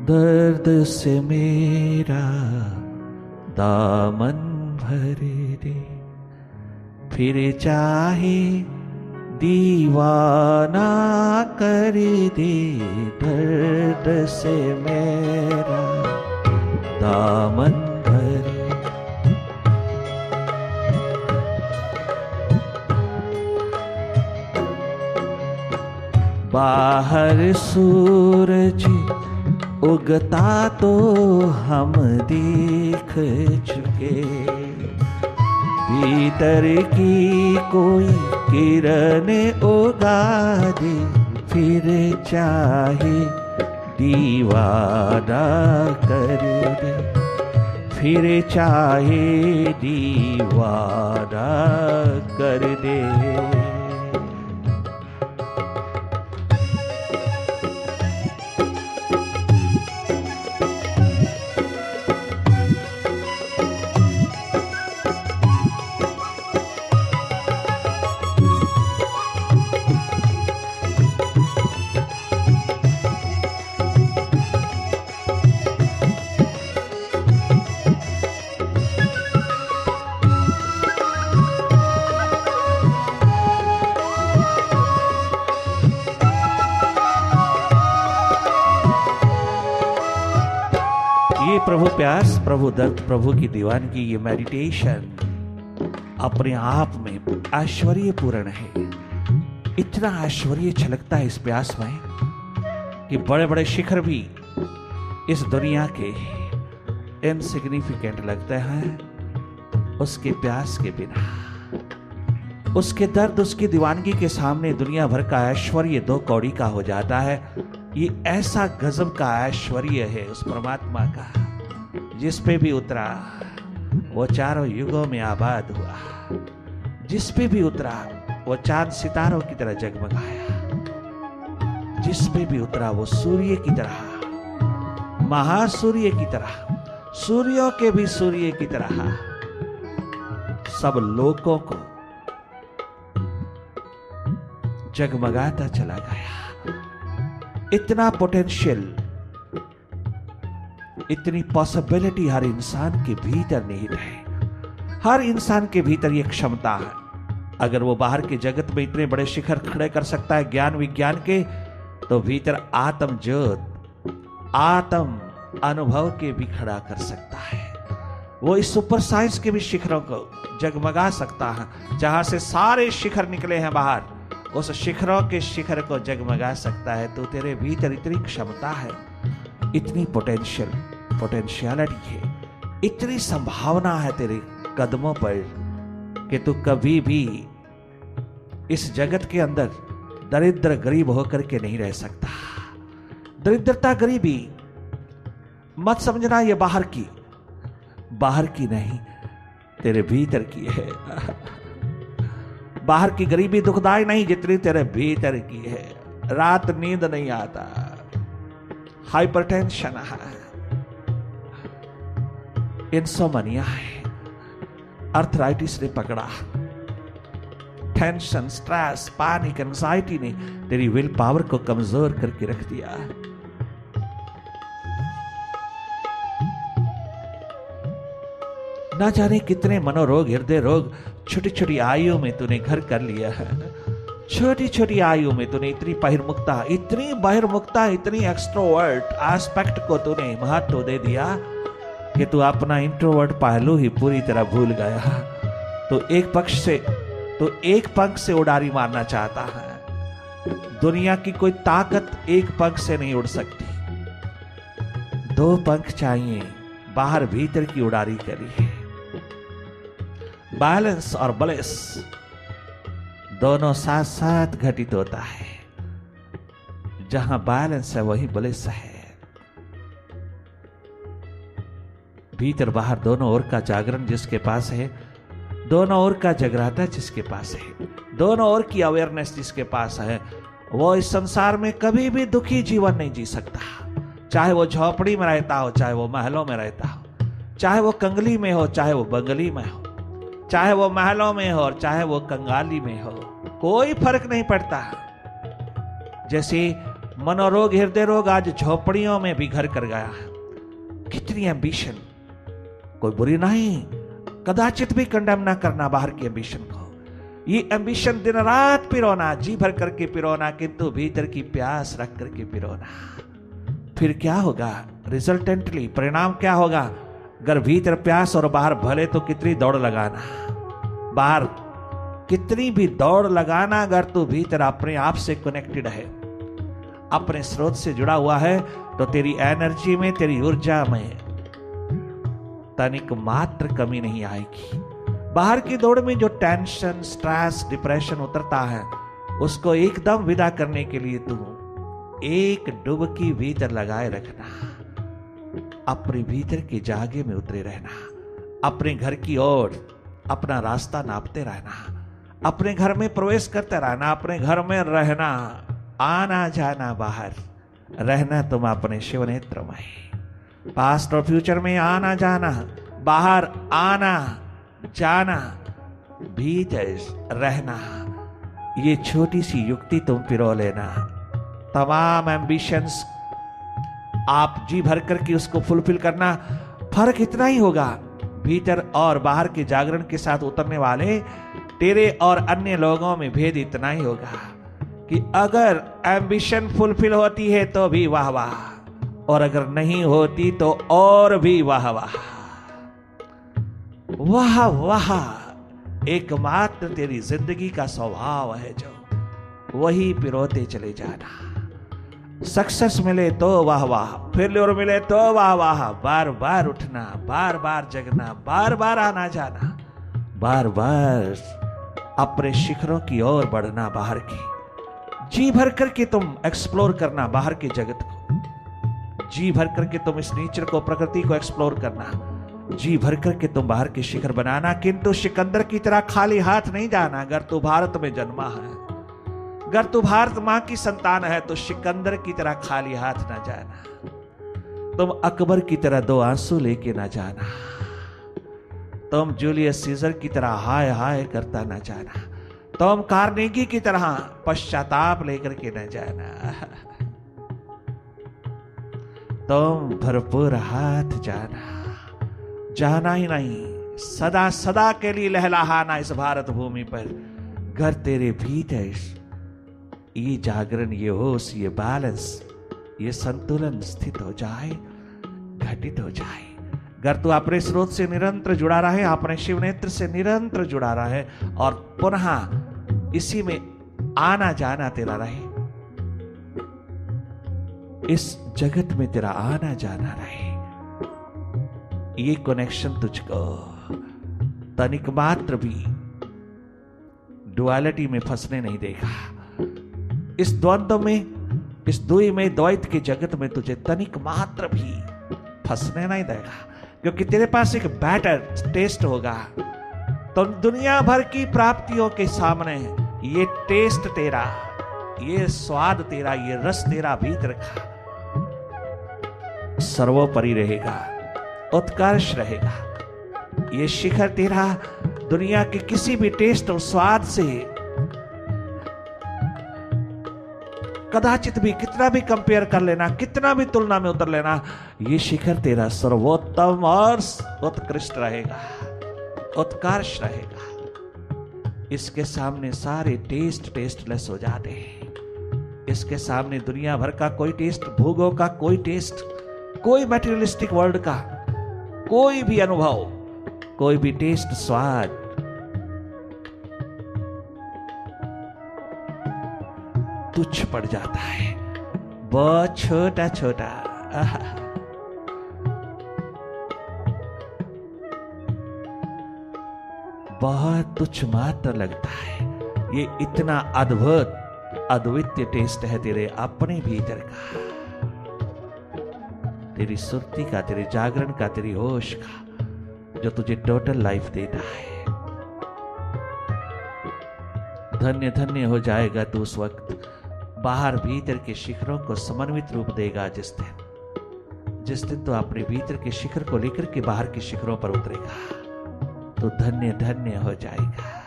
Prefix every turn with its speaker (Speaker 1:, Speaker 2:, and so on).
Speaker 1: दर्द से मेरा दामन भर दे, फिर चाहे दीवाना कर दे। दर्द से मेरा दामन भर दे। बाहर सूरज उगता तो हम देख चुके, भीतर की कोई किरण उगा दे, फिर चाहे दीवाना कर दे, फिर चाहे दीवाना कर दे। प्रभु प्यास, प्रभु दर्द, प्रभु की दीवानगी, ये मेडिटेशन अपने आप में ऐश्वर्यपूर्ण है। इतना ऐश्वर्य छलकता है इस प्यास में कि बड़े बड़े शिखर भी इस दुनिया के इनसिग्निफिकेंट लगते हैं उसके प्यास के बिना। उसके दर्द, उसकी दीवानगी के सामने दुनिया भर का ऐश्वर्य दो कौड़ी का हो जाता है। ये ऐसा गजब का ऐश्वर्य है उस परमात्मा का, जिस पे भी उतरा वो चारों युगों में आबाद हुआ, जिस पे भी उतरा वो चांद सितारों की तरह जगमगाया, जिस पे भी उतरा वो सूर्य की तरह, महासूर्य की तरह, सूर्यों के भी सूर्य की तरह सब लोगों को जगमगाता चला गया। इतना पोटेंशियल, इतनी पॉसिबिलिटी हर इंसान के भीतर निहित है। हर इंसान के भीतर ये क्षमता है। अगर वो बाहर के जगत में इतने बड़े शिखर खड़े कर सकता है ज्ञान विज्ञान के, तो भीतर आत्म ज्योत, आत्म अनुभव के भी खड़ा कर सकता है। वो इस सुपर साइंस के भी शिखरों को जगमगा सकता है। जहां से सारे शिखर निकले हैं बाहर, उस शिखरों के शिखर को जगमगा सकता है। तो तेरे भीतर इतनी क्षमता है, इतनी पोटेंशियलिटी है, इतनी संभावना है तेरे कदमों पर कि तू कभी भी इस जगत के अंदर दरिद्र गरीब होकर के नहीं रह सकता। दरिद्रता गरीबी मत समझना ये बाहर की नहीं, तेरे भीतर की है। बाहर की गरीबी दुखदाई नहीं जितनी तेरे भीतर की है। रात नींद नहीं आता, हाइपरटेंशन है, इंसोमनिया है, अर्थराइटिस ने पकड़ा, टेंशन, स्ट्रेस, पैनिक, एंजाइटी ने तेरी विल पावर को कमजोर करके रख दिया। ना जाने कितने मनोरोग, हृदय रोग छोटी छोटी आयु में तूने घर कर लिया है। छोटी छोटी आयु में तूने इतनी बहिर्मुखता, इतनी एक्सट्रोवर्ट एस्पेक्ट को तूने महत्व दे दिया कि तू अपना इंट्रोवर्ट पहलू ही पूरी तरह भूल गया। तो एक पंख से उड़ारी मारना चाहता है। दुनिया की कोई ताकत एक पंख से नहीं उड़ सकती, दो पंख चाहिए बाहर भीतर की उड़ारी के लिए। बैलेंस और ब्लेस दोनों साथ साथ घटित होता है। जहां बैलेंस है वहीं ब्लेस है। भीतर बाहर दोनों ओर का जागरण जिसके पास है, दोनों ओर का जगराता जिसके पास है, दोनों ओर की अवेयरनेस जिसके पास है, वो इस संसार में कभी भी दुखी जीवन नहीं जी सकता। चाहे वो झोपड़ी में रहता हो, चाहे वो महलों में रहता हो, चाहे वो कंगली में हो, चाहे वो बंगली में हो, चाहे वो महलों में हो और चाहे वो कंगाली में हो, कोई फर्क नहीं पड़ता। जैसे मनोरोग, हृदय रोग आज झोपड़ियों में भी घर कर गया है। कितनी एम्बिशन, कोई बुरी नहीं, कदाचित भी कंडेम ना करना बाहर की एम्बिशन को। ये एम्बिशन दिन रात पिरोना, जी भर करके पिरोना, किंतु भीतर की प्यास रख करके पिरोना। फिर क्या होगा? रिजल्टेंटली परिणाम क्या होगा? अगर भीतर प्यास और बाहर भले तो कितनी दौड़ लगाना, बाहर कितनी भी दौड़ लगाना, अगर तू भीतर अपने आप से कनेक्टेड है, अपने स्रोत से जुड़ा हुआ है, तो तेरी एनर्जी में, तेरी ऊर्जा में तनिक मात्र कमी नहीं आएगी। बाहर की दौड़ में जो टेंशन, स्ट्रेस, डिप्रेशन उतरता है, उसको एकदम विदा करने के लिए तू एक डुबकी भीतर लगाए रखना, अपने भीतर के जागे में उतरे रहना, अपने घर की ओर अपना रास्ता नापते रहना, अपने घर में प्रवेश करते रहना, अपने घर में रहना, आना जाना बाहर रहना तुम अपने शिव नेत्र में। पास्ट और फ्यूचर में आना जाना, बाहर आना जाना, भीतर रहना, ये छोटी सी युक्ति तुम पिरो लेना। तमाम एम्बिशंस आप जी भर करके उसको फुलफिल करना। फर्क इतना ही होगा, भीतर और बाहर के जागरण के साथ उतरने वाले तेरे और अन्य लोगों में भेद इतना ही होगा कि अगर एम्बिशन फुलफिल होती है तो भी वाह वाह, और अगर नहीं होती तो और भी वाह वाह। वाह वाह एकमात्र तेरी जिंदगी का स्वभाव है, जो वही पिरोते चले जाना। सक्सेस मिले तो वाह वाह, फेल्योर मिले तो वाह वाह, बार बार उठना, बार बार जगना, बार बार आना जाना, बार बार अपने शिखरों की ओर बढ़ना, बाहर की जी भर करके तुम एक्सप्लोर करना, बाहर के जगत को जी भर करके तुम इस नेचर को, प्रकृति को एक्सप्लोर करना, जी भर करके तुम बाहर के शिखर बनाना। किंतु सिकंदर की तरह खाली हाथ नहीं जाना। अगर तू भारत में जन्मा है, अगर तू भारत मां की संतान है, तो सिकंदर की तरह खाली हाथ ना जाना। तुम अकबर की तरह दो आंसू लेके ना जाना। तुम जूलियस सीजर की तरह हाय हाय करता ना जाना। तुम कार्नेगी की तरह पश्चाताप लेकर के न जाना। तुम भरपूर हाथ जाना, जाना ही नहीं, सदा सदा के लिए लहलहाना इस भारत भूमि पर। घर तेरे भीतर ये जागरण, ये होश, ये बैलेंस, ये संतुलन स्थित हो जाए, घटित हो जाए। अगर तू अपने स्रोत से निरंतर जुड़ा रहे, अपने शिव नेत्र से निरंतर जुड़ा रहे, और पुनः इसी में आना जाना तेरा रहे, इस जगत में तेरा आना जाना रहे, ये कनेक्शन तुझको तनिक मात्र भी डुअलिटी में फंसने नहीं देगा। इस द्वंद्व में, इस दुई में, द्वैत के जगत में तुझे तनिक मात्र भी फंसने नहीं देगा, क्योंकि तेरे पास एक बेटर टेस्ट होगा। तो दुनिया भर की प्राप्तियों के सामने ये टेस्ट तेरा, ये स्वाद तेरा, ये रस तेरा भीतर का सर्वोपरि रहेगा, उत्कर्ष रहेगा। ये शिखर तेरा दुनिया के किसी भी टेस्ट और स्वाद से कदाचित भी, कितना भी कंपेयर कर लेना, कितना भी तुलना में उतर लेना, ये शिखर तेरा सर्वोत्तम और उत्कृष्ट रहेगा, उत्कर्ष रहेगा। इसके सामने सारे टेस्ट टेस्टलेस हो जाते हैं। इसके सामने दुनिया भर का कोई टेस्ट, भोगों का कोई टेस्ट, कोई मटेरियलिस्टिक वर्ल्ड का कोई भी अनुभव, कोई भी टेस्ट, स्वाद तुच्छ पड़ जाता है, बहुत छोटा छोटा। बहुत तुच्छ मात्र लगता है। ये इतना अद्भुत, अद्वितीय टेस्ट है तेरे अपने भीतर का, तेरी सुरती का, तेरे जागरण का, तेरी होश का, जो तुझे टोटल लाइफ देता है। धन्य धन्य हो जाएगा तू उस वक्त, बाहर भीतर के शिखरों को समन्वित रूप देगा जिस दिन तो अपने भीतर के शिखर को लेकर के बाहर के शिखरों पर उतरेगा, तो धन्य धन्य हो जाएगा।